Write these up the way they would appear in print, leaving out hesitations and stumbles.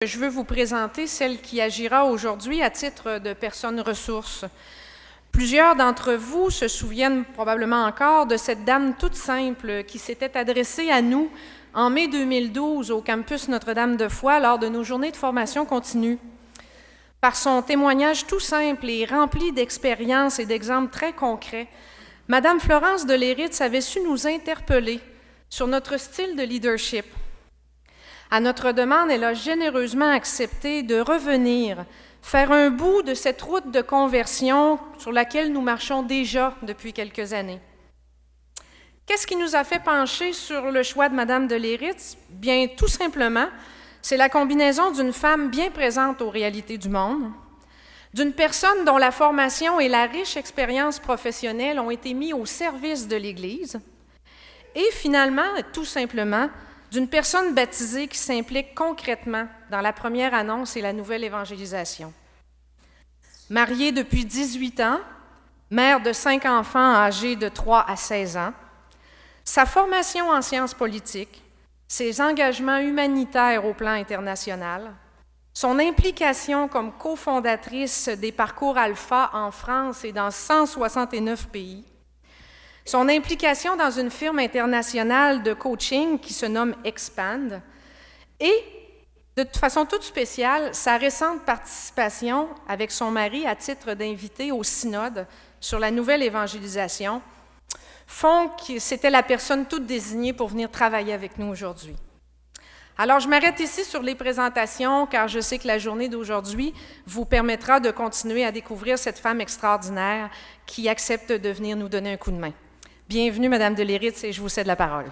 Je veux vous présenter celle qui agira aujourd'hui à titre de personne ressource. Plusieurs d'entre vous se souviennent probablement encore de cette dame toute simple qui s'était adressée à nous en mai 2012 au campus Notre-Dame-de-Foix lors de nos journées de formation continue. Par son témoignage tout simple et rempli d'expériences et d'exemples très concrets, Madame Florence de Léritz avait su nous interpeller sur notre style de leadership. À notre demande, elle a généreusement accepté de revenir, faire un bout de cette route de conversion sur laquelle nous marchons déjà depuis quelques années. Qu'est-ce qui nous a fait pencher sur le choix de Madame de Léritz? Bien, tout simplement, c'est la combinaison d'une femme bien présente aux réalités du monde, d'une personne dont la formation et la riche expérience professionnelle ont été mis au service de l'Église, et finalement, tout simplement, d'une personne baptisée qui s'implique concrètement dans la première annonce et la nouvelle évangélisation. Mariée depuis 18 ans, mère de 5 enfants âgés de 3 à 16 ans, sa formation en sciences politiques, ses engagements humanitaires au plan international, son implication comme cofondatrice des Parcours Alpha en France et dans 169 pays, son implication dans une firme internationale de coaching qui se nomme Expand et, de façon toute spéciale, sa récente participation avec son mari à titre d'invité au synode sur la nouvelle évangélisation font que c'était la personne toute désignée pour venir travailler avec nous aujourd'hui. Alors, je m'arrête ici sur les présentations car je sais que la journée d'aujourd'hui vous permettra de continuer à découvrir cette femme extraordinaire qui accepte de venir nous donner un coup de main. Bienvenue, Madame de Léritz, et je vous cède la parole.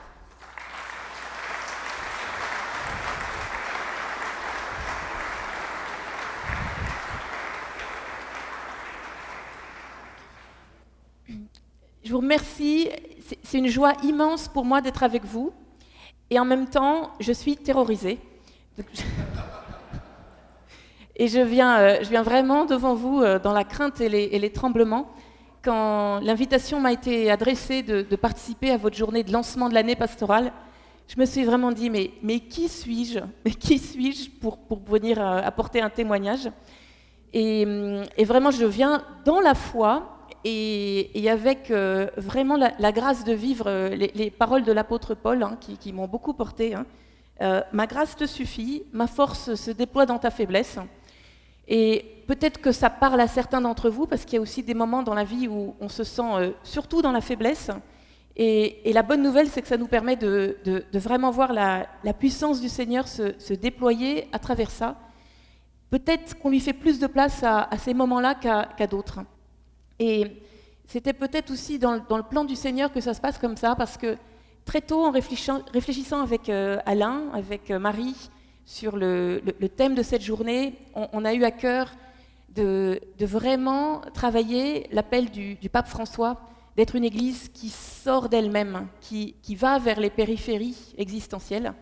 Je vous remercie. C'est une joie immense pour moi d'être avec vous. Et en même temps, je suis terrorisée. Et je viens vraiment devant vous dans la crainte et les tremblements. Quand l'invitation m'a été adressée de participer à votre journée de lancement de l'année pastorale, je me suis vraiment dit, mais qui suis-je? Mais qui suis-je pour venir apporter un témoignage? Et vraiment, je viens dans la foi et avec vraiment la grâce de vivre les paroles de l'apôtre Paul, qui m'ont beaucoup porté. Ma grâce te suffit, ma force se déploie dans ta faiblesse. Et peut-être que ça parle à certains d'entre vous, parce qu'il y a aussi des moments dans la vie où on se sent surtout dans la faiblesse. Et la bonne nouvelle, c'est que ça nous permet de vraiment voir la puissance du Seigneur se déployer à travers ça. Peut-être qu'on lui fait plus de place à ces moments-là qu'à d'autres. Et c'était peut-être aussi dans le plan du Seigneur que ça se passe comme ça, parce que très tôt, en réfléchissant avec Alain, avec Marie, sur le thème de cette journée, on a eu à cœur de vraiment travailler l'appel du pape François, d'être une église qui sort d'elle-même, qui va vers les périphéries existentielles.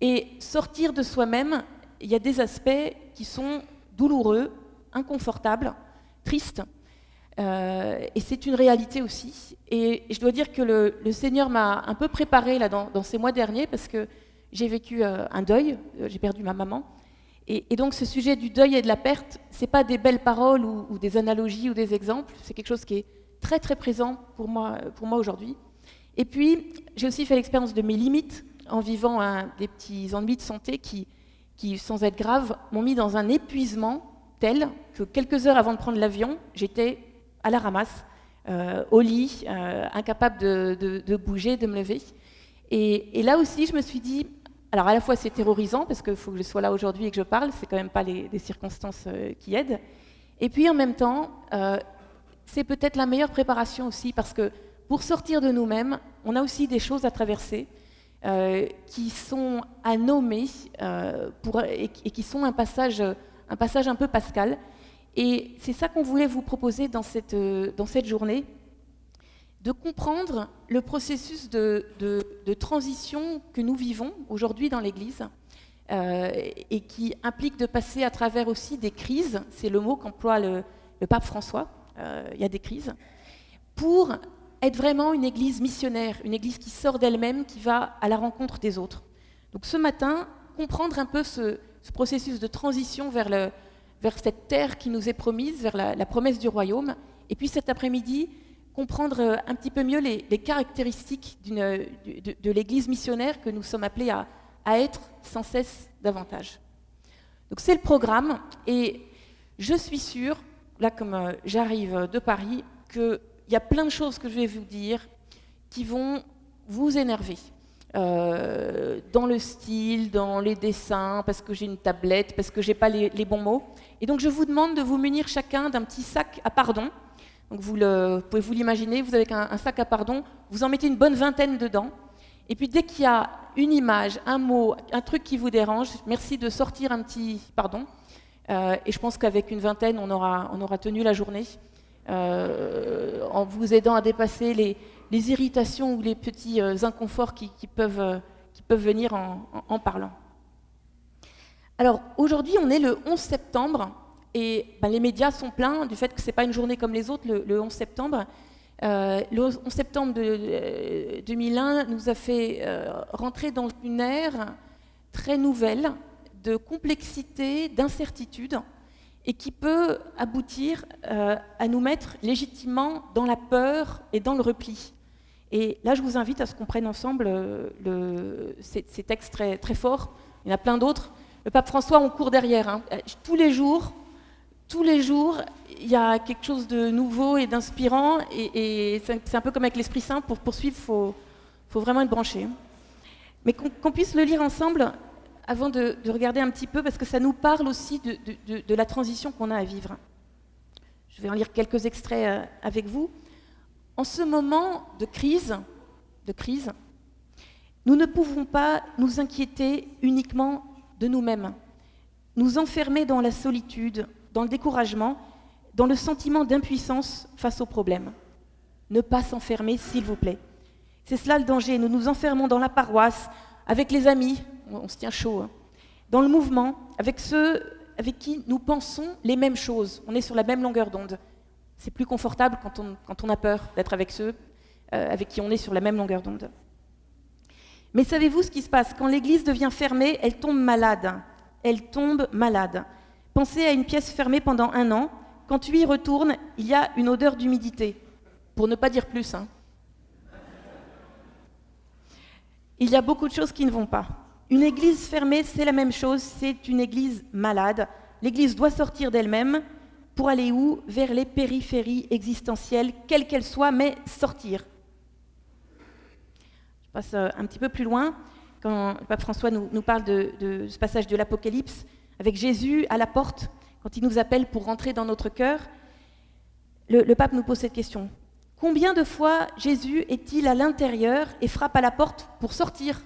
Et sortir de soi-même, il y a des aspects qui sont douloureux, inconfortables, tristes, et c'est une réalité aussi. Et je dois dire que le Seigneur m'a un peu préparée là, dans ces mois derniers, parce que j'ai vécu un deuil, j'ai perdu ma maman. Et donc ce sujet du deuil et de la perte, ce n'est pas des belles paroles ou des analogies ou des exemples, c'est quelque chose qui est très très présent pour moi aujourd'hui. Et puis, j'ai aussi fait l'expérience de mes limites en vivant des petits ennuis de santé qui, sans être graves, m'ont mis dans un épuisement tel que quelques heures avant de prendre l'avion, j'étais à la ramasse, au lit, incapable de bouger, de me lever. Et là aussi, je me suis dit, alors à la fois c'est terrorisant, parce qu'il faut que je sois là aujourd'hui et que je parle, c'est quand même pas des circonstances qui aident, et puis en même temps, c'est peut-être la meilleure préparation aussi, parce que pour sortir de nous-mêmes, on a aussi des choses à traverser, qui sont à nommer, et qui sont un passage un peu pascal, et c'est ça qu'on voulait vous proposer dans cette journée, de comprendre le processus de transition que nous vivons aujourd'hui dans l'Église et qui implique de passer à travers aussi des crises, c'est le mot qu'emploie le pape François, il y a des crises, pour être vraiment une Église missionnaire, une Église qui sort d'elle-même, qui va à la rencontre des autres. Donc ce matin, comprendre un peu ce ce processus de transition vers cette terre qui nous est promise, vers la promesse du royaume. Et puis cet après-midi, comprendre un petit peu mieux les caractéristiques de l'Église missionnaire que nous sommes appelés à être sans cesse davantage. Donc c'est le programme, et je suis sûre, là comme j'arrive de Paris, qu'il y a plein de choses que je vais vous dire qui vont vous énerver. Dans le style, dans les dessins, parce que j'ai une tablette, parce que j'ai pas les bons mots. Et donc je vous demande de vous munir chacun d'un petit sac à pardon. Donc vous pouvez vous l'imaginer, vous avez un sac à pardon, vous en mettez une bonne vingtaine dedans. Et puis dès qu'il y a une image, un mot, un truc qui vous dérange, merci de sortir un petit pardon. Et je pense qu'avec une vingtaine, on aura tenu la journée, en vous aidant à dépasser les irritations ou les petits inconforts qui peuvent venir en parlant. Alors aujourd'hui, on est le 11 septembre, et les médias sont pleins du fait que ce n'est pas une journée comme les autres, le 11 septembre. Le 11 septembre 2001 nous a fait rentrer dans une ère très nouvelle de complexité, d'incertitude, et qui peut aboutir à nous mettre légitimement dans la peur et dans le repli. Et là, je vous invite à ce qu'on prenne ensemble ces textes très, très forts. Il y en a plein d'autres. Le pape François, on court derrière. Hein. Tous les jours, il y a quelque chose de nouveau et d'inspirant. Et c'est un peu comme avec l'Esprit Saint. Pour poursuivre, il faut vraiment être branché. Mais qu'on puisse le lire ensemble avant de regarder un petit peu, parce que ça nous parle aussi de la transition qu'on a à vivre. Je vais en lire quelques extraits avec vous. En ce moment de crise, nous ne pouvons pas nous inquiéter uniquement de nous-mêmes, nous enfermer dans la solitude, dans le découragement, dans le sentiment d'impuissance face aux problèmes. Ne pas s'enfermer, s'il vous plaît. C'est cela le danger. Nous nous enfermons dans la paroisse, avec les amis, on se tient chaud, hein, dans le mouvement, avec ceux avec qui nous pensons les mêmes choses. On est sur la même longueur d'onde. C'est plus confortable quand on a peur d'être avec ceux avec qui on est sur la même longueur d'onde. Mais savez-vous ce qui se passe? Quand l'Église devient fermée, elle tombe malade. Elle tombe malade. Pensez à une pièce fermée pendant 1 an. Quand tu y retournes, il y a une odeur d'humidité. Pour ne pas dire plus. Hein. Il y a beaucoup de choses qui ne vont pas. Une église fermée, c'est la même chose, c'est une église malade. L'église doit sortir d'elle-même pour aller où? Vers les périphéries existentielles, quelles qu'elles soient, mais sortir. Je passe un petit peu plus loin, quand le pape François nous parle de ce passage de l'Apocalypse, avec Jésus à la porte, quand il nous appelle pour rentrer dans notre cœur, le pape nous pose cette question. Combien de fois Jésus est-il à l'intérieur et frappe à la porte pour sortir?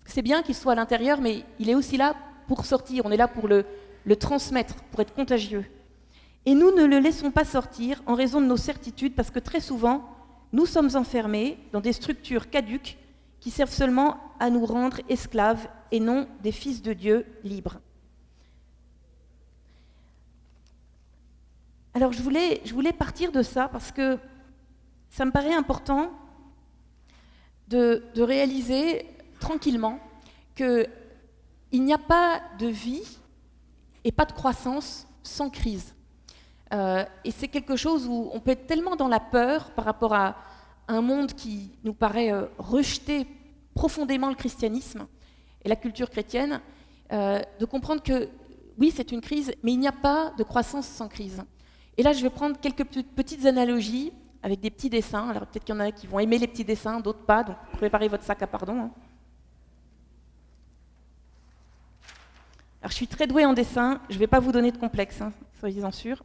C'est bien qu'il soit à l'intérieur, mais il est aussi là pour sortir. On est là pour le transmettre, pour être contagieux. Et nous ne le laissons pas sortir en raison de nos certitudes, parce que très souvent, nous sommes enfermés dans des structures caduques qui servent seulement à nous rendre esclaves et non des fils de Dieu libres. Alors je voulais partir de ça parce que ça me paraît important de réaliser tranquillement qu'il n'y a pas de vie et pas de croissance sans crise. Et c'est quelque chose où on peut être tellement dans la peur par rapport à un monde qui nous paraît rejeter profondément le christianisme et la culture chrétienne, de comprendre que oui, c'est une crise, mais il n'y a pas de croissance sans crise. Et là, je vais prendre quelques petites analogies avec des petits dessins. Alors peut-être qu'il y en a qui vont aimer les petits dessins, d'autres pas, donc préparez votre sac à pardon. Hein. Alors je suis très douée en dessin, je ne vais pas vous donner de complexe, hein, soyez-en sûrs.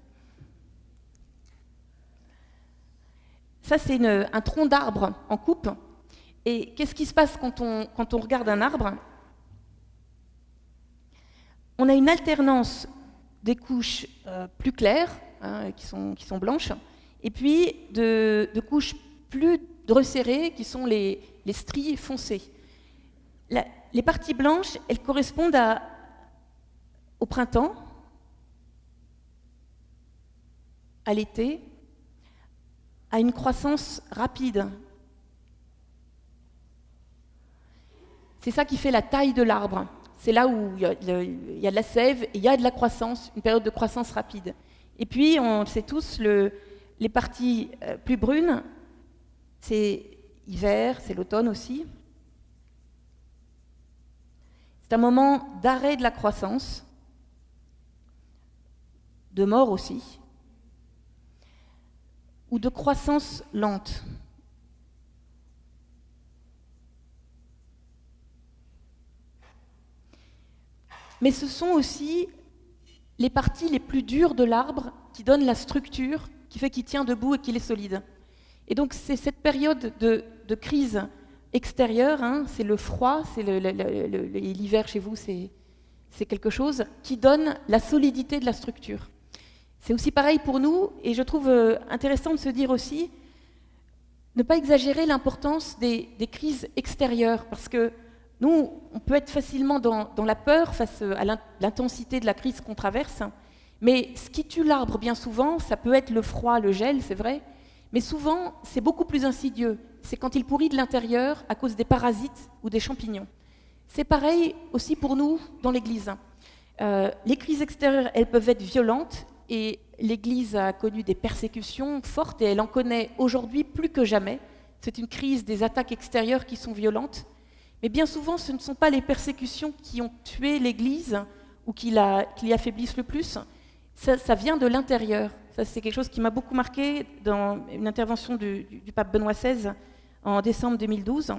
Ça, c'est un tronc d'arbre en coupe. Et qu'est-ce qui se passe quand on regarde un arbre? On a une alternance des couches plus claires, hein, qui sont blanches, et puis de couches plus resserrées, qui sont les stries foncées. Les parties blanches, elles correspondent au printemps, à l'été, à une croissance rapide. C'est ça qui fait la taille de l'arbre. c'est là où il y a de la sève et il y a de la croissance, une période de croissance rapide. Et puis, on le sait tous, les parties plus brunes, c'est hiver, c'est l'automne aussi. C'est un moment d'arrêt de la croissance, de mort aussi, ou de croissance lente. Mais ce sont aussi les parties les plus dures de l'arbre qui donnent la structure qui fait qu'il tient debout et qu'il est solide. Et donc c'est cette période de crise extérieure, hein, c'est le froid, c'est l'hiver chez vous, c'est quelque chose qui donne la solidité de la structure. C'est aussi pareil pour nous, et je trouve intéressant de se dire aussi, ne pas exagérer l'importance des crises extérieures, parce que nous, on peut être facilement dans la peur face à l'intensité de la crise qu'on traverse, mais ce qui tue l'arbre bien souvent, ça peut être le froid, le gel, c'est vrai, mais souvent, c'est beaucoup plus insidieux. C'est quand il pourrit de l'intérieur à cause des parasites ou des champignons. C'est pareil aussi pour nous dans l'Église. Les crises extérieures, elles peuvent être violentes, et l'Église a connu des persécutions fortes, et elle en connaît aujourd'hui plus que jamais. C'est une crise des attaques extérieures qui sont violentes. Mais bien souvent, ce ne sont pas les persécutions qui ont tué l'Église ou qui l'affaiblissent le plus. Ça vient de l'intérieur. Ça, c'est quelque chose qui m'a beaucoup marqué dans une intervention du pape Benoît XVI en décembre 2012,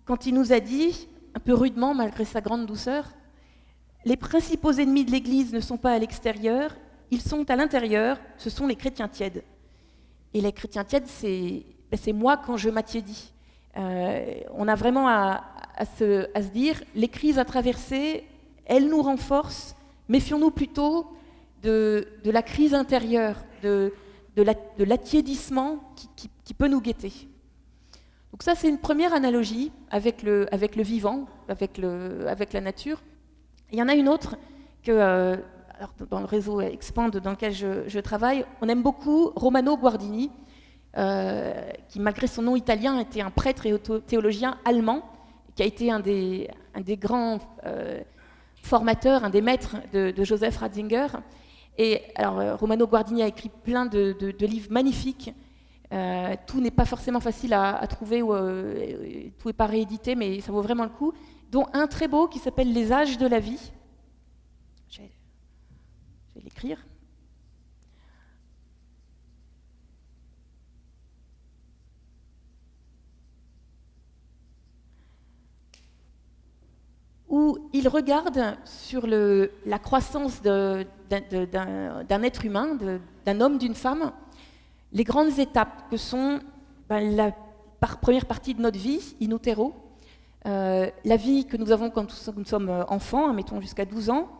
quand il nous a dit, un peu rudement, malgré sa grande douceur, « Les principaux ennemis de l'Église ne sont pas à l'extérieur, ils sont à l'intérieur, ce sont les chrétiens tièdes. » Et les chrétiens tièdes, c'est moi quand je m'attiédis. On a vraiment à se dire, les crises à traverser, elles nous renforcent, méfions-nous plutôt de la crise intérieure, de l'attiédissement qui peut nous guetter. Donc ça, c'est une première analogie avec le vivant, avec la nature. Il y en a une autre que, alors dans le réseau Expand dans lequel je travaille, on aime beaucoup Romano Guardini, qui, malgré son nom italien, était un prêtre et théologien allemand, qui a été un des grands formateurs, un des maîtres de Joseph Ratzinger. Et alors, Romano Guardini a écrit plein de livres magnifiques. Tout n'est pas forcément facile à trouver, tout n'est pas réédité, mais ça vaut vraiment le coup. Dont un très beau qui s'appelle Les âges de la vie. Je vais l'écrire. Où il regarde sur la croissance d'un être humain, d'un homme, d'une femme, les grandes étapes que sont la première partie de notre vie, in utero, la vie que nous avons quand nous sommes enfants, mettons jusqu'à 12 ans,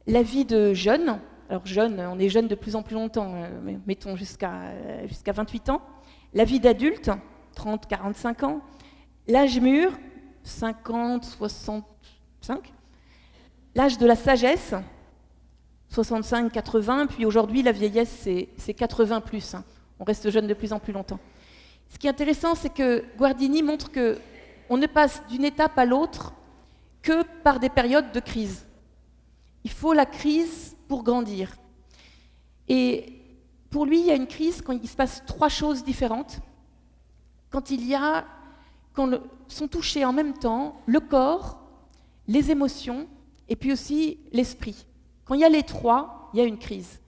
la vie de jeune, alors jeune, on est jeune de plus en plus longtemps, mettons jusqu'à 28 ans, la vie d'adulte, 30, 45 ans, l'âge mûr, 50, 65, l'âge de la sagesse, 65, 80, puis aujourd'hui la vieillesse c'est 80 plus, hein. On reste jeune de plus en plus longtemps. Ce qui est intéressant, c'est que Guardini montre qu'on ne passe d'une étape à l'autre que par des périodes de crise. Il faut la crise pour grandir. Et pour lui, il y a une crise quand il se passe trois choses différentes. Quand sont touchés en même temps le corps, les émotions et puis aussi l'esprit. Quand il y a les trois, il y a une crise.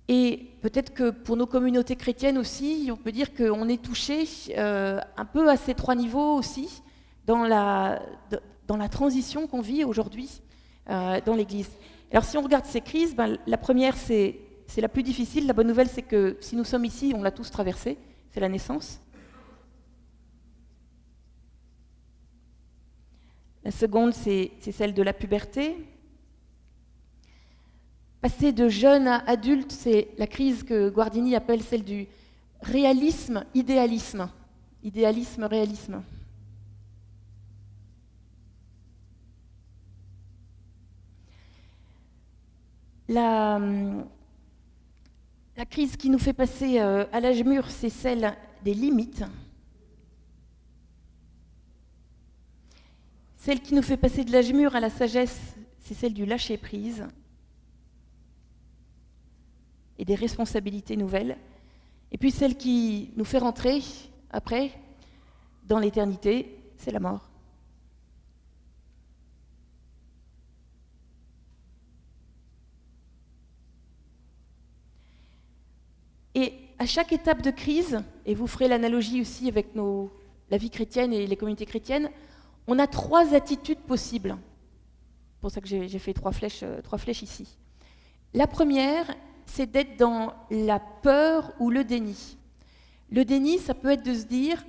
Et peut-être que pour nos communautés chrétiennes aussi, on peut dire qu'on est touché un peu à ces trois niveaux aussi dans la transition qu'on vit aujourd'hui dans l'Église. Alors si on regarde ces crises, la première c'est la plus difficile. La bonne nouvelle c'est que si nous sommes ici, on l'a tous traversée, c'est la naissance. La seconde c'est celle de la puberté. Passer de jeune à adulte, c'est la crise que Guardini appelle celle du réalisme-idéalisme. Idéalisme-réalisme. La crise qui nous fait passer à l'âge mûr, c'est celle des limites. Celle qui nous fait passer de l'âge mûr à la sagesse, c'est celle du lâcher-prise et des responsabilités nouvelles. Et puis celle qui nous fait rentrer, après, dans l'éternité, c'est la mort. Et à chaque étape de crise, et vous ferez l'analogie aussi avec la vie chrétienne et les communautés chrétiennes, on a 3 attitudes possibles. C'est pour ça que j'ai fait 3 flèches ici. La première, c'est d'être dans la peur ou le déni. Le déni, ça peut être de se dire,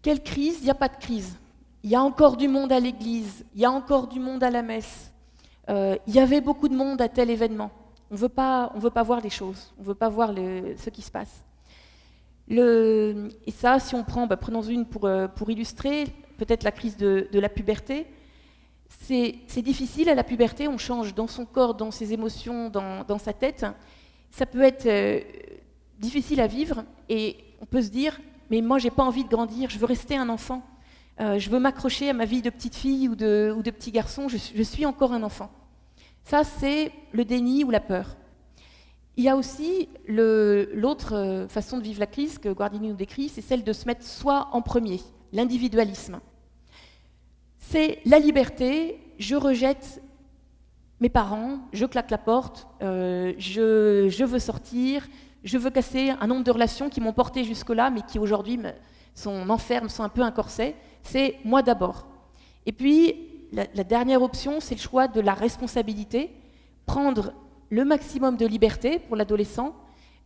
quelle crise? Il n'y a pas de crise. Il y a encore du monde à l'église, il y a encore du monde à la messe, il y avait beaucoup de monde à tel événement. On veut pas voir les choses, on ne veut pas voir ce qui se passe. Et ça, si on prend, prenons une pour illustrer, peut-être la crise de la puberté. C'est difficile à la puberté, on change dans son corps, dans ses émotions, dans sa tête. Ça peut être difficile à vivre et on peut se dire, mais moi j'ai pas envie de grandir, je veux rester un enfant. Je veux m'accrocher à ma vie de petite fille ou de petit garçon, je suis encore un enfant. Ça, c'est le déni ou la peur. Il y a aussi l'autre façon de vivre la crise que Guardini nous décrit, c'est celle de se mettre soi en premier, l'individualisme. C'est la liberté, je rejette mes parents, je claque la porte, je veux sortir, je veux casser un nombre de relations qui m'ont porté jusque-là, mais qui aujourd'hui m'enferment, sont un peu un corset. C'est moi d'abord. Et puis, la dernière option, c'est le choix de la responsabilité, prendre le maximum de liberté pour l'adolescent,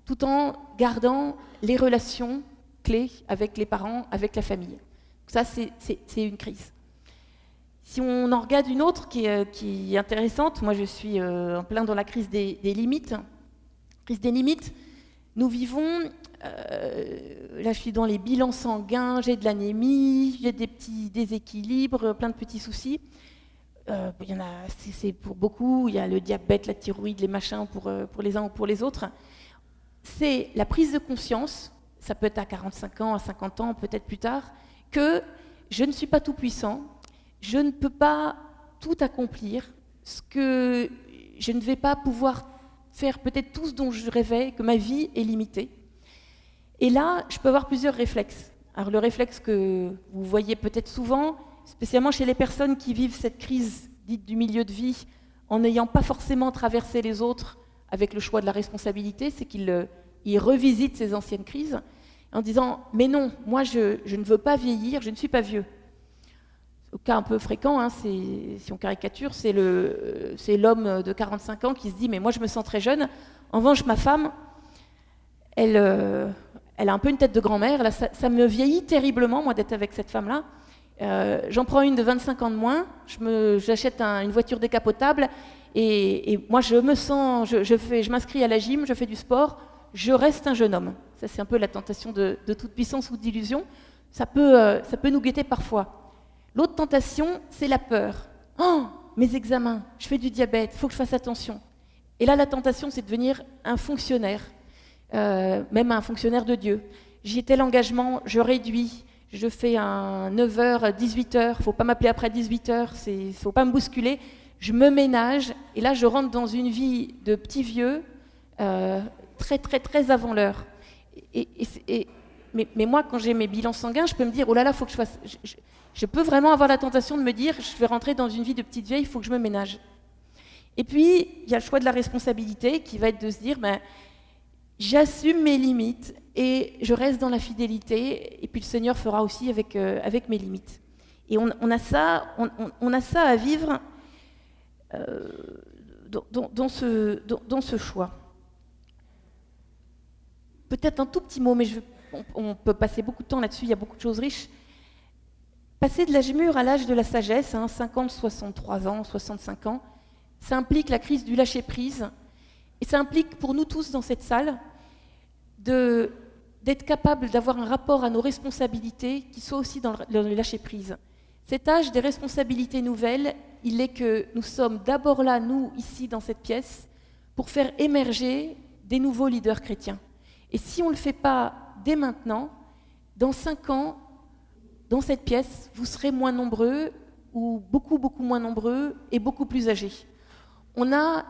tout en gardant les relations clés avec les parents, avec la famille. Ça, c'est une crise. Si on en regarde une autre qui est intéressante, moi je suis en plein dans la crise des limites. Crise des limites, nous vivons, là je suis dans les bilans sanguins, j'ai de l'anémie, j'ai des petits déséquilibres, plein de petits soucis. Il y en a, c'est pour beaucoup, il y a le diabète, la thyroïde, les machins pour les uns ou pour les autres. C'est la prise de conscience, ça peut être à 45 ans, à 50 ans, peut-être plus tard, que je ne suis pas tout puissant, je ne peux pas tout accomplir, ce que je ne vais pas pouvoir faire peut-être tout ce dont je rêvais, que ma vie est limitée. Et là, je peux avoir plusieurs réflexes. Alors le réflexe que vous voyez peut-être souvent, spécialement chez les personnes qui vivent cette crise dite du milieu de vie, en n'ayant pas forcément traversé les autres avec le choix de la responsabilité, c'est qu'ils revisitent ces anciennes crises en disant « mais non, moi je ne veux pas vieillir, je ne suis pas vieux ». Au cas un peu fréquent, hein, si on caricature, c'est l'homme de 45 ans qui se dit « mais moi je me sens très jeune ». En revanche, ma femme, elle a un peu une tête de grand-mère, ça me vieillit terriblement, moi, d'être avec cette femme-là. J'en prends une de 25 ans de moins, j'achète une voiture décapotable et moi je me sens, je m'inscris à la gym, je fais du sport, je reste un jeune homme. Ça c'est un peu la tentation de toute puissance ou d'illusion. Ça peut nous guetter parfois. L'autre tentation, c'est la peur. Oh, mes examens, je fais du diabète, il faut que je fasse attention. Et là la tentation c'est de devenir un fonctionnaire, même un fonctionnaire de Dieu. J'ai tel engagement, je réduis. Je fais un 9h, 18h, il ne faut pas m'appeler après 18h, il ne faut pas me bousculer. Je me ménage, et là je rentre dans une vie de petit vieux, très très très avant l'heure. Mais moi, quand j'ai mes bilans sanguins, je peux me dire, oh là là, il faut que je fasse... Je peux vraiment avoir la tentation de me dire, je vais rentrer dans une vie de petite vieille, il faut que je me ménage. Et puis, il y a le choix de la responsabilité, qui va être de se dire, j'assume mes limites et je reste dans la fidélité, et puis le Seigneur fera aussi avec mes limites. Et on a ça à vivre dans ce choix. Peut-être un tout petit mot, mais on peut passer beaucoup de temps là-dessus, il y a beaucoup de choses riches. Passer de l'âge mûr à l'âge de la sagesse, 50, 63 ans, 65 ans, ça implique la crise du lâcher-prise, et ça implique pour nous tous dans cette salle d'être capable d'avoir un rapport à nos responsabilités qui soit aussi dans le lâcher-prise. Cet âge des responsabilités nouvelles, il est que nous sommes d'abord là, nous, ici, dans cette pièce, pour faire émerger des nouveaux leaders chrétiens. Et si on ne le fait pas dès maintenant, dans 5 ans, dans cette pièce, vous serez moins nombreux, ou beaucoup, beaucoup moins nombreux et beaucoup plus âgés. On a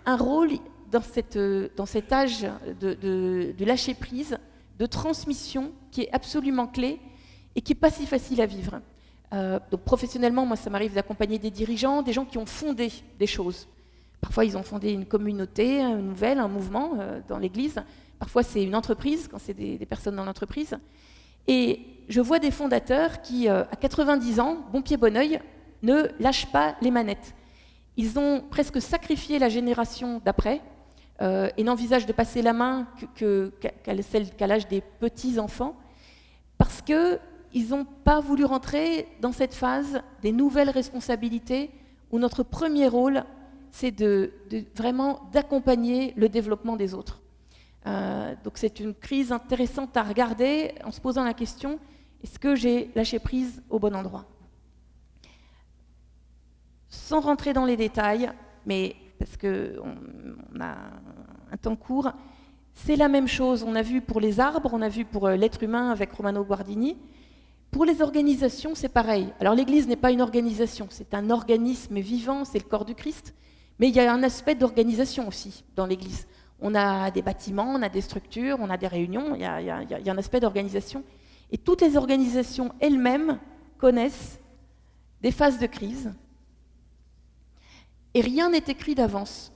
un rôle dans cet âge de lâcher-prise, de transmission qui est absolument clé et qui n'est pas si facile à vivre. Donc professionnellement, moi, ça m'arrive d'accompagner des dirigeants, des gens qui ont fondé des choses. Parfois, ils ont fondé une communauté, une nouvelle, un mouvement dans l'Église. Parfois, c'est une entreprise, quand c'est des personnes dans l'entreprise. Et je vois des fondateurs qui, à 90 ans, bon pied, bon oeil, ne lâchent pas les manettes. Ils ont presque sacrifié la génération d'après et n'envisagent de passer la main qu'à l'âge des petits-enfants parce qu'ils n'ont pas voulu rentrer dans cette phase des nouvelles responsabilités où notre premier rôle, c'est vraiment d'accompagner le développement des autres. Donc c'est une crise intéressante à regarder en se posant la question, est-ce que j'ai lâché prise au bon endroit? Sans rentrer dans les détails, mais parce qu'on a un temps court, c'est la même chose. On a vu pour les arbres, on a vu pour l'être humain avec Romano Guardini. Pour les organisations, c'est pareil. Alors l'Église n'est pas une organisation, c'est un organisme vivant, c'est le corps du Christ, mais il y a un aspect d'organisation aussi dans l'Église. On a des bâtiments, on a des structures, on a des réunions, il y a un aspect d'organisation. Et toutes les organisations elles-mêmes connaissent des phases de crise. Et rien n'est écrit d'avance.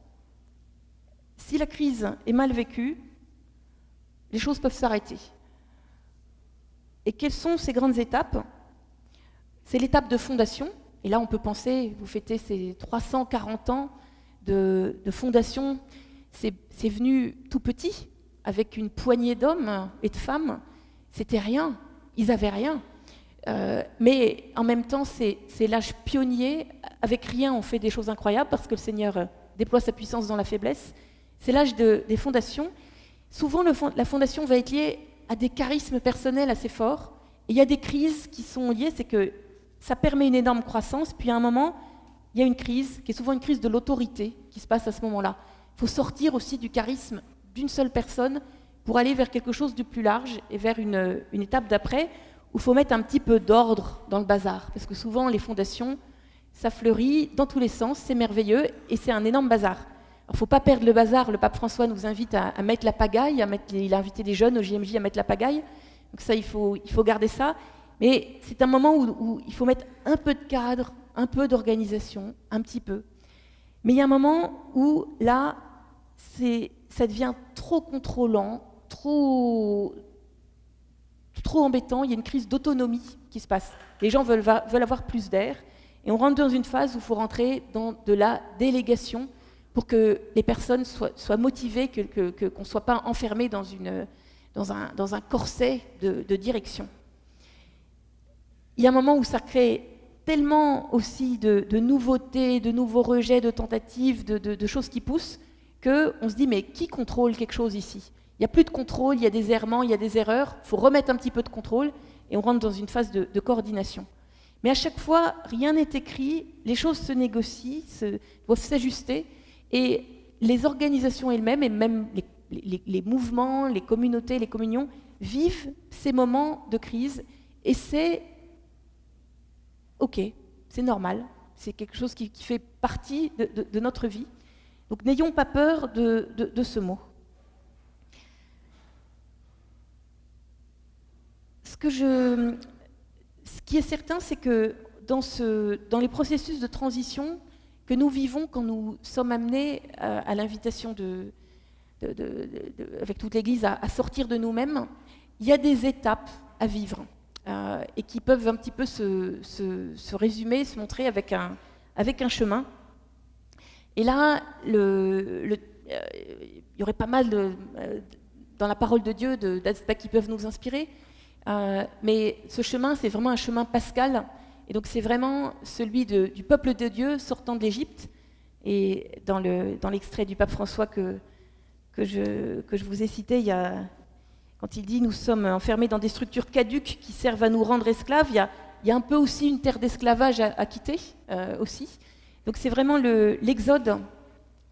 Si la crise est mal vécue, les choses peuvent s'arrêter. Et quelles sont ces grandes étapes? C'est l'étape de fondation. Et là, on peut penser, vous fêtez ces 340 ans de fondation. C'est venu tout petit, avec une poignée d'hommes et de femmes. C'était rien. Ils n'avaient rien. Mais en même temps, c'est l'âge pionnier. Avec rien, on fait des choses incroyables parce que le Seigneur déploie sa puissance dans la faiblesse. C'est l'âge des fondations. Souvent, la fondation va être liée à des charismes personnels assez forts. Et il y a des crises qui sont liées, c'est que ça permet une énorme croissance, puis à un moment, il y a une crise, qui est souvent une crise de l'autorité, qui se passe à ce moment-là. Il faut sortir aussi du charisme d'une seule personne pour aller vers quelque chose de plus large et vers une étape d'après, où il faut mettre un petit peu d'ordre dans le bazar. Parce que souvent, les fondations, ça fleurit dans tous les sens, c'est merveilleux, et c'est un énorme bazar. Il ne faut pas perdre le bazar. Le pape François nous invite à mettre la pagaille, il a invité les jeunes au JMJ à mettre la pagaille. Donc ça, il faut garder ça. Mais c'est un moment où il faut mettre un peu de cadre, un peu d'organisation, un petit peu. Mais il y a un moment où, là, ça devient trop contrôlant, trop embêtant. Il y a une crise d'autonomie qui se passe. Les gens veulent avoir plus d'air. Et on rentre dans une phase où il faut rentrer dans de la délégation pour que les personnes soient motivées, qu'on ne soit pas enfermé dans un corset de direction. Il y a un moment où ça crée tellement aussi de nouveautés, de nouveaux rejets, de tentatives, de choses qui poussent, qu'on se dit, mais qui contrôle quelque chose ici? Il n'y a plus de contrôle, il y a des errements, il y a des erreurs, il faut remettre un petit peu de contrôle, et on rentre dans une phase de coordination. Mais à chaque fois, rien n'est écrit, les choses se négocient, doivent s'ajuster, et les organisations elles-mêmes, et même les mouvements, les communautés, les communions, vivent ces moments de crise, et c'est OK, c'est normal, c'est quelque chose qui fait partie de notre vie. Donc n'ayons pas peur de ce mot. Ce qui est certain, c'est que dans les processus de transition que nous vivons quand nous sommes amenés à l'invitation avec toute l'Église à sortir de nous-mêmes, il y a des étapes à vivre et qui peuvent un petit peu se résumer, se montrer avec un chemin. Et là, il y aurait pas mal dans la parole de Dieu d'aspects qui peuvent nous inspirer. Mais ce chemin, c'est vraiment un chemin pascal. Et donc c'est vraiment celui du peuple de Dieu sortant de l'Égypte. Et dans l'extrait du pape François que je vous ai cité, quand il dit « nous sommes enfermés dans des structures caduques qui servent à nous rendre esclaves », il y a un peu aussi une terre d'esclavage à quitter aussi. Donc c'est vraiment l'exode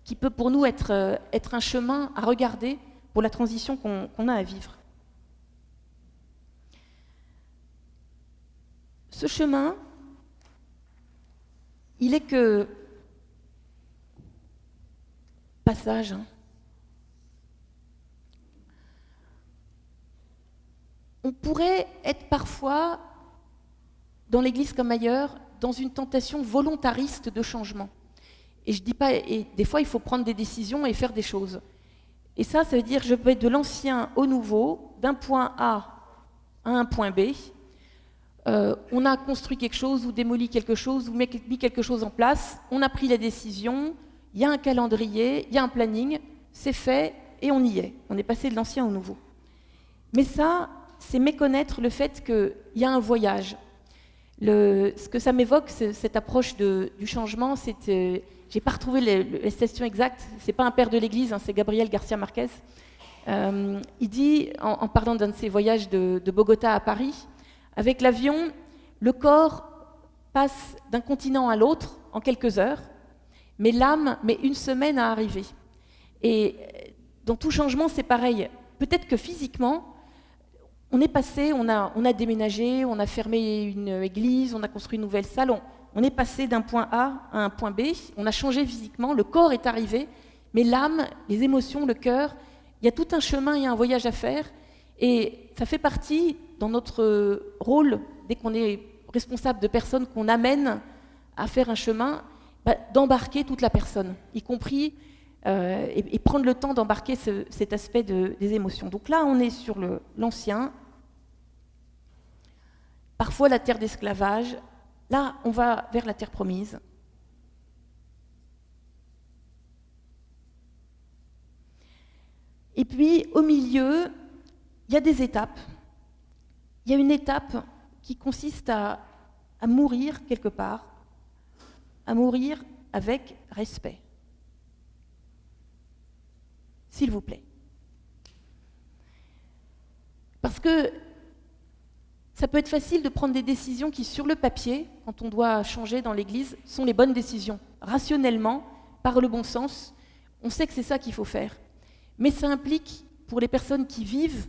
qui peut pour nous être un chemin à regarder pour la transition qu'on a à vivre. Ce chemin, il est que... Passage. On pourrait être parfois, dans l'Église comme ailleurs, dans une tentation volontariste de changement. Et je dis pas, et des fois il faut prendre des décisions et faire des choses. Et ça veut dire je vais de l'ancien au nouveau, d'un point A à un point B. On a construit quelque chose ou démoli quelque chose ou mis quelque chose en place, on a pris la décision, il y a un calendrier, il y a un planning, c'est fait et on y est. On est passé de l'ancien au nouveau. Mais ça, c'est méconnaître le fait qu'il y a un voyage. Ce que ça m'évoque, cette approche du changement, c'est... j'ai pas retrouvé les citations exactes, c'est pas un père de l'Église, hein, c'est Gabriel Garcia Marquez. Il dit, en parlant d'un de ses voyages de Bogota à Paris, avec l'avion, le corps passe d'un continent à l'autre en quelques heures, mais l'âme met une semaine à arriver. Et dans tout changement, c'est pareil. Peut-être que physiquement, on est passé, on a déménagé, on a fermé une église, on a construit une nouvelle salle, on est passé d'un point A à un point B, on a changé physiquement, le corps est arrivé, mais l'âme, les émotions, le cœur, il y a tout un chemin, il y a un voyage à faire, et ça fait partie, dans notre rôle, dès qu'on est responsable de personnes qu'on amène à faire un chemin, d'embarquer toute la personne, y compris, et prendre le temps d'embarquer cet aspect des émotions. Donc là, on est sur l'ancien, parfois la terre d'esclavage, là, on va vers la terre promise. Et puis, au milieu, il y a des étapes. Il y a une étape qui consiste à mourir quelque part, à mourir avec respect. S'il vous plaît. Parce que ça peut être facile de prendre des décisions qui, sur le papier, quand on doit changer dans l'Église, sont les bonnes décisions. Rationnellement, par le bon sens, on sait que c'est ça qu'il faut faire. Mais ça implique, pour les personnes qui vivent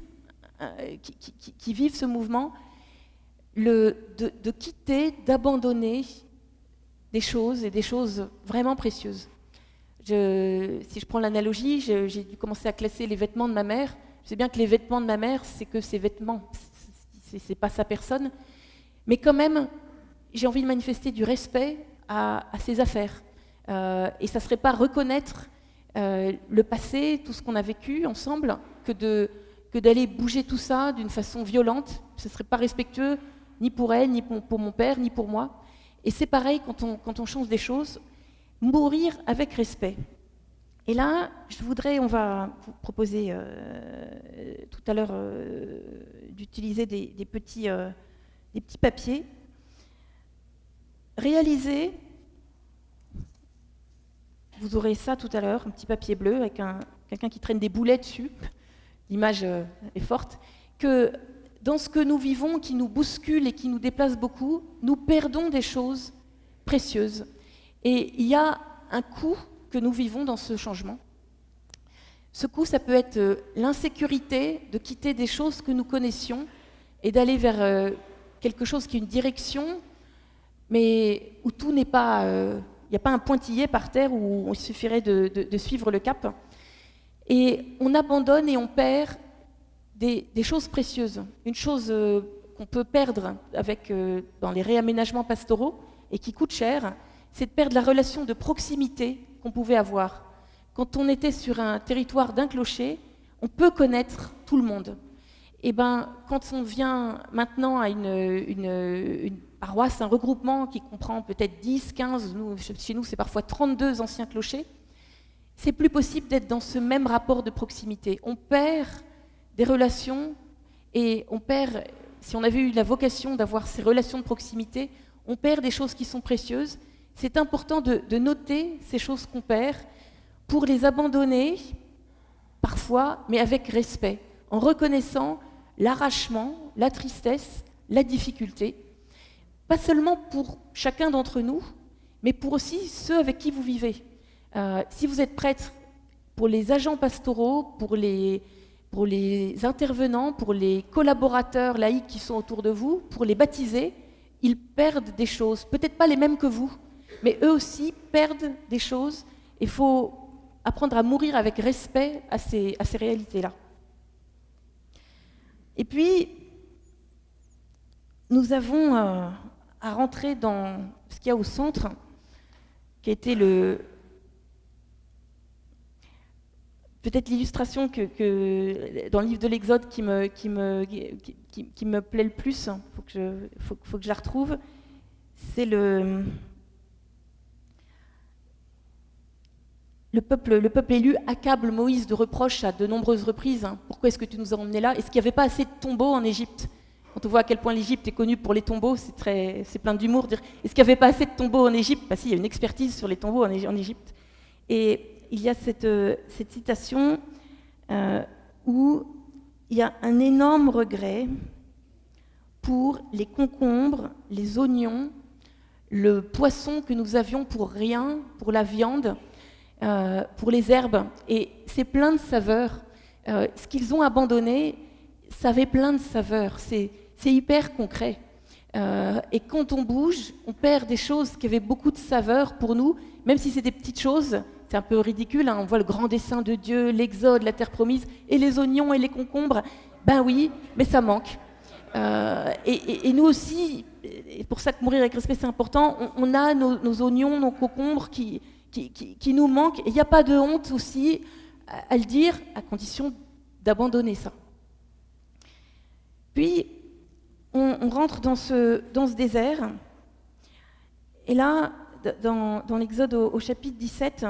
ce mouvement, de quitter, d'abandonner des choses, et des choses vraiment précieuses. Si je prends l'analogie, j'ai dû commencer à classer les vêtements de ma mère. Je sais bien que les vêtements de ma mère, c'est que ses vêtements, c'est pas sa personne. Mais quand même, j'ai envie de manifester du respect à ses affaires. Et ça ne serait pas reconnaître le passé, tout ce qu'on a vécu ensemble, que d'aller bouger tout ça d'une façon violente. Ce ne serait pas respectueux ni pour elle, ni pour mon père, ni pour moi. Et c'est pareil quand on change des choses, mourir avec respect. Et là, on va vous proposer tout à l'heure d'utiliser des petits papiers. Réalisez, vous aurez ça tout à l'heure, un petit papier bleu avec quelqu'un qui traîne des boulets dessus, l'image est forte, que dans ce que nous vivons, qui nous bouscule et qui nous déplace beaucoup, nous perdons des choses précieuses. Et il y a un coût que nous vivons dans ce changement. Ce coût, ça peut être l'insécurité de quitter des choses que nous connaissions et d'aller vers quelque chose qui est une direction, mais où tout n'est pas... il n'y a pas un pointillé par terre où il suffirait de suivre le cap. Et on abandonne et on perd des choses précieuses. Une chose qu'on peut perdre dans les réaménagements pastoraux et qui coûte cher, c'est de perdre la relation de proximité qu'on pouvait avoir. Quand on était sur un territoire d'un clocher, on peut connaître tout le monde. Et quand on vient maintenant à une paroisse, un regroupement qui comprend peut-être 10, 15, chez nous c'est parfois 32 anciens clochers, c'est plus possible d'être dans ce même rapport de proximité. On perd des relations et on perd, si on avait eu la vocation d'avoir ces relations de proximité, on perd des choses qui sont précieuses. C'est important de noter ces choses qu'on perd pour les abandonner, parfois, mais avec respect, en reconnaissant l'arrachement, la tristesse, la difficulté, pas seulement pour chacun d'entre nous, mais pour aussi ceux avec qui vous vivez. Si vous êtes prêtre, pour les agents pastoraux, pour les intervenants, pour les collaborateurs laïcs qui sont autour de vous, pour les baptisés, ils perdent des choses, peut-être pas les mêmes que vous, mais eux aussi perdent des choses. Il faut apprendre à mourir avec respect à ces réalités-là. Et puis, nous avons à rentrer dans ce qu'il y a au centre, qui a été peut-être l'illustration que dans le livre de l'Exode qui me plaît le plus. Faut que je la retrouve. C'est le peuple élu accable Moïse de reproches à de nombreuses reprises. Pourquoi est-ce que tu nous as emmenés là? Est-ce qu'il n'y avait pas assez de tombeaux en Égypte? Quand on voit à quel point l'Égypte est connue pour les tombeaux, c'est plein d'humour. Est-ce qu'il n'y avait pas assez de tombeaux en Égypte? Bah si, il y a une expertise sur les tombeaux en Égypte. Et il y a cette citation où il y a un énorme regret pour les concombres, les oignons, le poisson que nous avions pour rien, pour la viande, pour les herbes. Et c'est plein de saveurs. Ce qu'ils ont abandonné, ça avait plein de saveurs. C'est hyper concret. Et quand on bouge, on perd des choses qui avaient beaucoup de saveurs pour nous, même si c'est des petites choses. C'est un peu ridicule, on voit le grand dessein de Dieu, l'Exode, la terre promise, et les oignons et les concombres. Ben oui, mais ça manque. Et nous aussi, et pour ça que mourir avec respect c'est important, on a nos oignons, nos concombres qui nous manquent. Et il n'y a pas de honte aussi à le dire, à condition d'abandonner ça. Puis, on rentre dans ce désert. Et là, dans l'Exode au chapitre 17,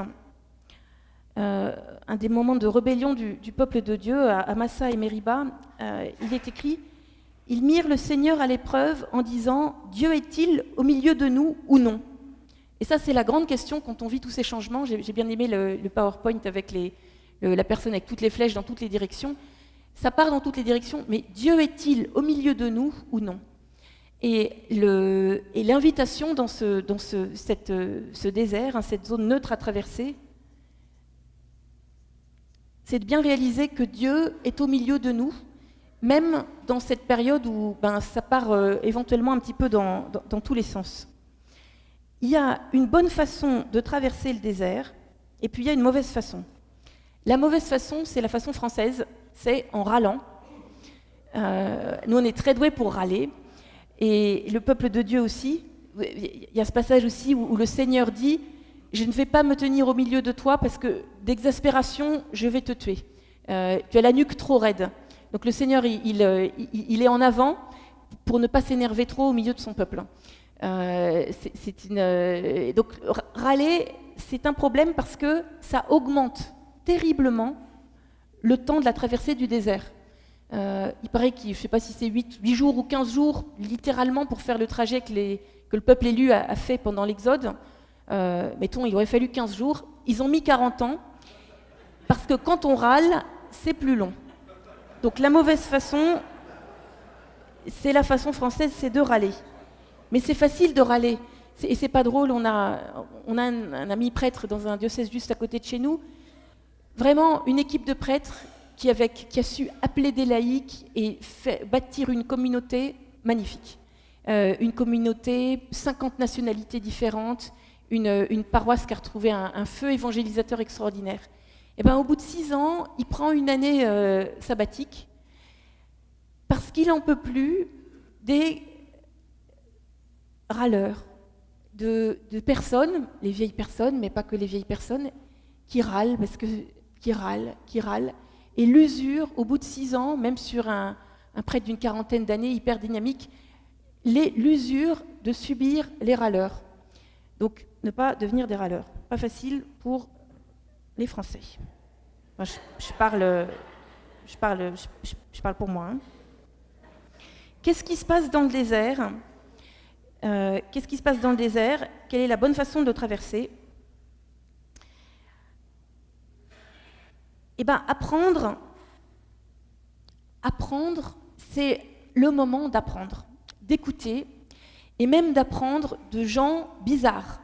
un des moments de rébellion du peuple de Dieu, à Massa et Mériba, il est écrit « Ils mirent le Seigneur à l'épreuve en disant « Dieu est-il au milieu de nous ou non ?» Et ça, c'est la grande question quand on vit tous ces changements. J'ai bien aimé le PowerPoint avec la personne avec toutes les flèches dans toutes les directions. Ça part dans toutes les directions, mais Dieu est-il au milieu de nous ou non? Et l'invitation dans ce désert, cette zone neutre à traverser, c'est de bien réaliser que Dieu est au milieu de nous, même dans cette période où ça part éventuellement un petit peu dans tous les sens. Il y a une bonne façon de traverser le désert, et puis il y a une mauvaise façon. La mauvaise façon, c'est la façon française, c'est en râlant. Nous, on est très doués pour râler, et le peuple de Dieu aussi. Il y a ce passage aussi où le Seigneur dit « Je ne vais pas me tenir au milieu de toi parce que d'exaspération, je vais te tuer. Tu as la nuque trop raide. » Donc le Seigneur, il est en avant pour ne pas s'énerver trop au milieu de son peuple. Donc râler, c'est un problème parce que ça augmente terriblement le temps de la traversée du désert. Il paraît je ne sais pas si c'est 8 jours ou 15 jours, littéralement, pour faire le trajet que le peuple élu a fait pendant l'Exode. Mettons, il aurait fallu 15 jours. Ils ont mis 40 ans, parce que quand on râle, c'est plus long. Donc la mauvaise façon, c'est la façon française, c'est de râler. Mais c'est facile de râler. Et c'est pas drôle, on a un ami prêtre dans un diocèse juste à côté de chez nous. Vraiment, une équipe de prêtres qui a su appeler des laïcs et bâtir une communauté magnifique. Une communauté, 50 nationalités différentes, une paroisse qui a retrouvé un feu évangélisateur extraordinaire. Et au bout de 6 ans, il prend une année sabbatique parce qu'il n'en peut plus des râleurs, de personnes, les vieilles personnes, mais pas que les vieilles personnes, qui râlent, qui râlent. Et l'usure, au bout de 6 ans, même sur un prêtre d'une quarantaine d'années, hyper dynamique, l'usure de subir les râleurs. Donc, ne pas devenir des râleurs. Pas facile pour les Français. Moi, je parle pour moi. Qu'est-ce qui se passe dans le désert? Qu'est-ce qui se passe dans le désert? Quelle est la bonne façon de le traverser? Eh bien, apprendre, c'est le moment d'apprendre, d'écouter, et même d'apprendre de gens bizarres.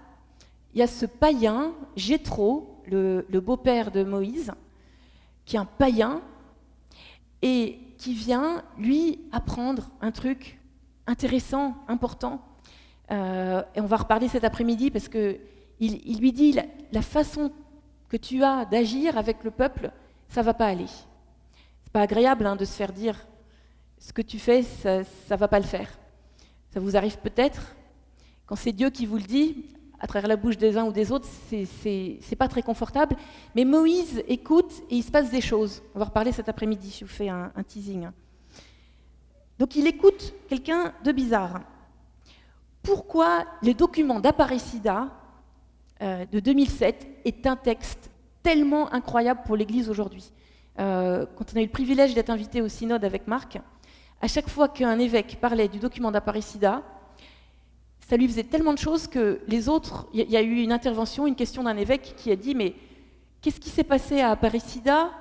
Il y a ce païen, Jéthro, le beau-père de Moïse, qui est un païen, et qui vient, lui, apprendre un truc intéressant, important. Et on va reparler cet après-midi parce qu'il lui dit la façon que tu as d'agir avec le peuple, ça ne va pas aller. C'est pas agréable de se faire dire ce que tu fais, ça ne va pas le faire. Ça vous arrive peut-être, quand c'est Dieu qui vous le dit, à travers la bouche des uns ou des autres, c'est pas très confortable. Mais Moïse écoute et il se passe des choses. On va reparler cet après-midi, je vous fais un teasing. Donc il écoute quelqu'un de bizarre. Pourquoi le document d'Aparecida de 2007 est un texte tellement incroyable pour l'Église aujourd'hui? Quand on a eu le privilège d'être invité au synode avec Marc, à chaque fois qu'un évêque parlait du document d'Aparecida, ça lui faisait tellement de choses que les autres, il y a eu une intervention, une question d'un évêque qui a dit « Mais qu'est-ce qui s'est passé à Aparecida ?»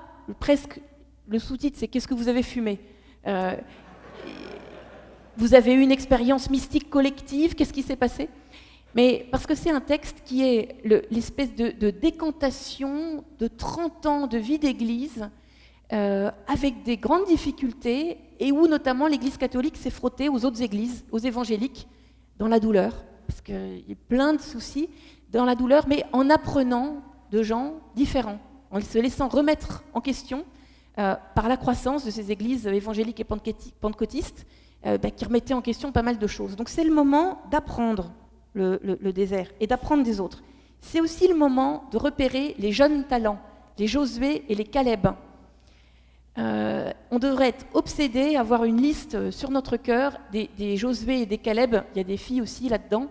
Presque, le sous-titre, c'est « Qu'est-ce que vous avez fumé ?» Vous avez eu une expérience mystique collective, qu'est-ce qui s'est passé? Mais parce que c'est un texte qui est l'espèce de décantation de 30 ans de vie d'Église, avec des grandes difficultés, et où notamment l'Église catholique s'est frottée aux autres églises, aux évangéliques, dans la douleur, parce qu'il y a plein de soucis dans la douleur, mais en apprenant de gens différents, en se laissant remettre en question par la croissance de ces églises évangéliques et pentecôtistes, qui remettaient en question pas mal de choses. Donc c'est le moment d'apprendre le désert et d'apprendre des autres. C'est aussi le moment de repérer les jeunes talents, les Josué et les Caleb. On devrait être obsédé, avoir une liste sur notre cœur des Josué et des Caleb, il y a des filles aussi là-dedans,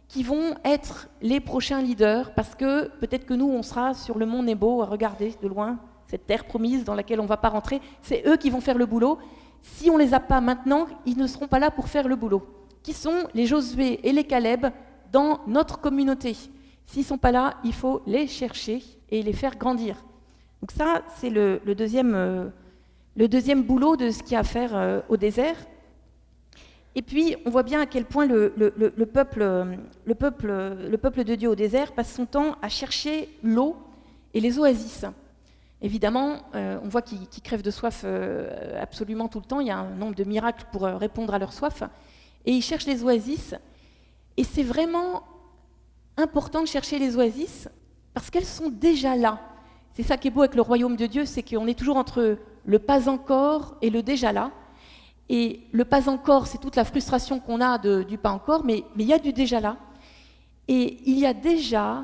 qui vont être les prochains leaders, parce que peut-être que nous, on sera sur le mont Nebo à regarder de loin cette terre promise dans laquelle on ne va pas rentrer. C'est eux qui vont faire le boulot. Si on ne les a pas maintenant, ils ne seront pas là pour faire le boulot. Qui sont les Josué et les Caleb dans notre communauté? S'ils ne sont pas là, il faut les chercher et les faire grandir. Donc ça, c'est le deuxième boulot de ce qu'il y a à faire au désert. Et puis, on voit bien à quel point le peuple de Dieu au désert passe son temps à chercher l'eau et les oasis. Évidemment, on voit qu'ils crèvent de soif absolument tout le temps. Il y a un nombre de miracles pour répondre à leur soif. Et ils cherchent les oasis. Et c'est vraiment important de chercher les oasis parce qu'elles sont déjà là. C'est ça qui est beau avec le royaume de Dieu, c'est qu'on est toujours entre le pas encore et le déjà là. Et le pas encore, c'est toute la frustration qu'on a du pas encore, mais il y a du déjà là. Et il y a déjà,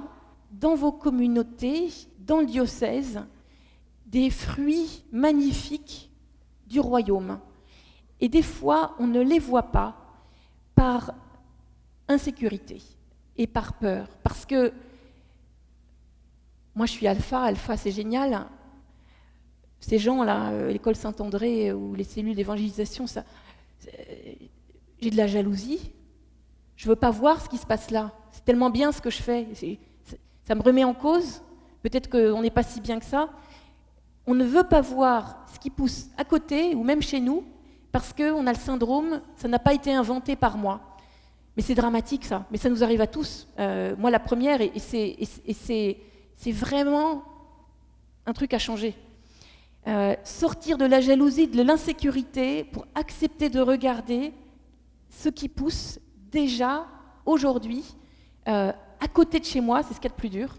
dans vos communautés, dans le diocèse, des fruits magnifiques du royaume. Et des fois, on ne les voit pas par insécurité et par peur. Parce que moi, je suis alpha c'est génial. Ces gens-là, l'école Saint-André ou les cellules d'évangélisation, j'ai de la jalousie. Je ne veux pas voir ce qui se passe là. C'est tellement bien ce que je fais. Ça me remet en cause. Peut-être qu'on n'est pas si bien que ça. On ne veut pas voir ce qui pousse à côté ou même chez nous parce qu'on a le syndrome, ça n'a pas été inventé par moi. Mais c'est dramatique ça. Mais ça nous arrive à tous. Moi, la première, et c'est vraiment un truc à changer. Sortir de la jalousie, de l'insécurité pour accepter de regarder ce qui pousse déjà aujourd'hui à côté de chez moi, c'est ce qu'il y a de plus dur.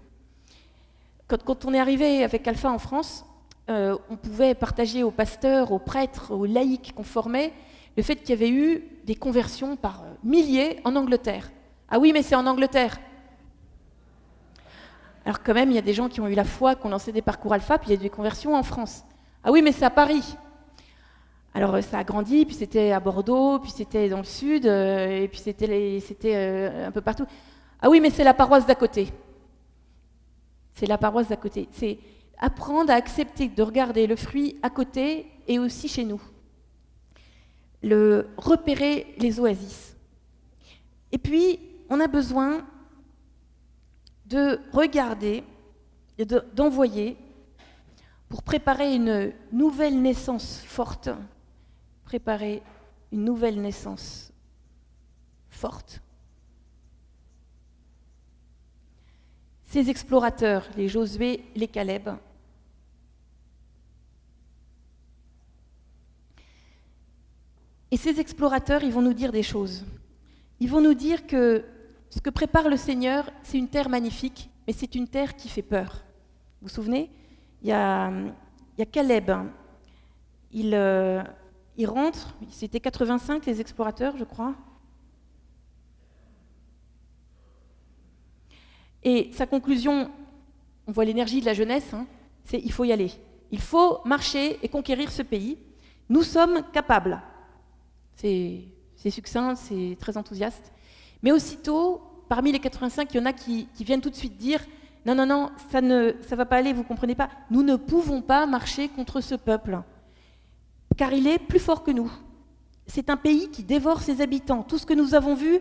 Quand on est arrivé avec Alpha en France, on pouvait partager aux pasteurs, aux prêtres, aux laïcs qu'on formait le fait qu'il y avait eu des conversions par milliers en Angleterre. Ah oui, mais c'est en Angleterre. Alors quand même, il y a des gens qui ont eu la foi, qui ont lancé des parcours Alpha, puis il y a eu des conversions en France. Ah oui, mais c'est à Paris. Alors ça a grandi, puis c'était à Bordeaux, puis c'était dans le sud, et puis c'était un peu partout. Ah oui, mais c'est la paroisse d'à côté. C'est la paroisse d'à côté. C'est apprendre à accepter de regarder le fruit à côté et aussi chez nous. Repérer les oasis. Et puis, on a besoin de regarder, et d'envoyer pour préparer une nouvelle naissance forte. Préparer une nouvelle naissance forte. Ces explorateurs, les Josué, les Caleb, et ces explorateurs, ils vont nous dire des choses. Ils vont nous dire que ce que prépare le Seigneur, c'est une terre magnifique, mais c'est une terre qui fait peur. Vous vous souvenez ? Il y a Caleb. Il rentre, c'était 85 les explorateurs, je crois. Et sa conclusion, on voit l'énergie de la jeunesse, c'est il faut y aller. Il faut marcher et conquérir ce pays. Nous sommes capables. C'est succinct, c'est très enthousiaste. Mais aussitôt, parmi les 85, il y en a qui viennent tout de suite dire « Non, ça ne va pas aller, vous ne comprenez pas. Nous ne pouvons pas marcher contre ce peuple, car il est plus fort que nous. C'est un pays qui dévore ses habitants. Tout ce que nous avons vu,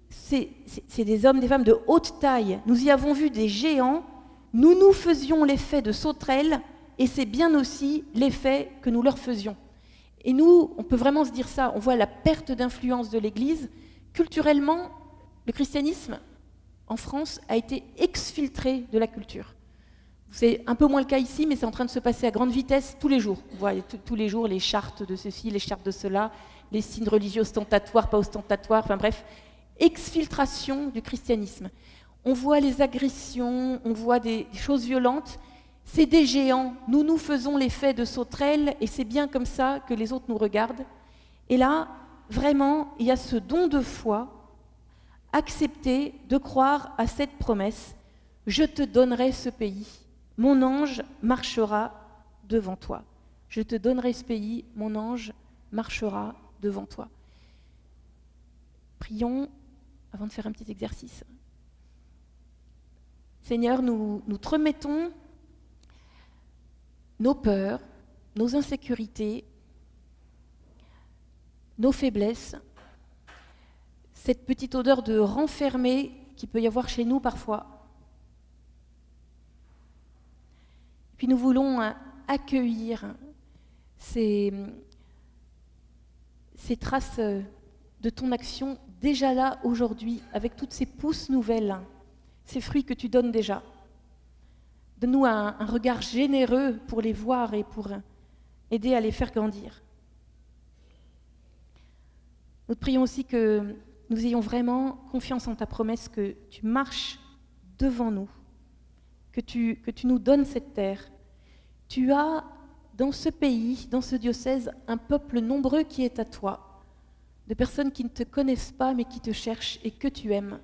c'est des hommes, des femmes de haute taille. Nous y avons vu des géants. Nous nous faisions l'effet de sauterelles, et c'est bien aussi l'effet que nous leur faisions. » Et nous, on peut vraiment se dire ça. On voit la perte d'influence de l'Église. Culturellement, le christianisme, en France, a été exfiltré de la culture. C'est un peu moins le cas ici, mais c'est en train de se passer à grande vitesse tous les jours. Vous voyez tous les jours les chartes de ceci, les chartes de cela, les signes religieux ostentatoires, pas ostentatoires, enfin bref, exfiltration du christianisme. On voit les agressions, on voit des choses violentes. C'est des géants, nous nous faisons l'effet de sauterelles et c'est bien comme ça que les autres nous regardent. Et là, vraiment, il y a ce don de foi, accepter de croire à cette promesse, je te donnerai ce pays, mon ange marchera devant toi. Je te donnerai ce pays, mon ange marchera devant toi. Prions avant de faire un petit exercice. Seigneur, nous te remettons nos peurs, nos insécurités, nos faiblesses, cette petite odeur de renfermé qu'il peut y avoir chez nous parfois. Puis nous voulons accueillir ces traces de ton action déjà là aujourd'hui, avec toutes ces pousses nouvelles, ces fruits que tu donnes déjà. Donne-nous un regard généreux pour les voir et pour aider à les faire grandir. Nous te prions aussi que nous ayons vraiment confiance en ta promesse que tu marches devant nous, que tu nous donnes cette terre. Tu as dans ce pays, dans ce diocèse, un peuple nombreux qui est à toi, de personnes qui ne te connaissent pas mais qui te cherchent et que tu aimes.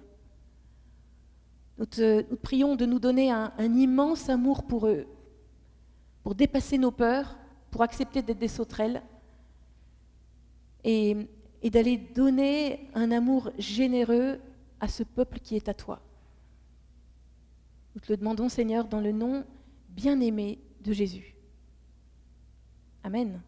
Nous te prions de nous donner un immense amour pour eux, pour dépasser nos peurs, pour accepter d'être des sauterelles et d'aller donner un amour généreux à ce peuple qui est à toi. Nous te le demandons, Seigneur, dans le nom bien-aimé de Jésus. Amen.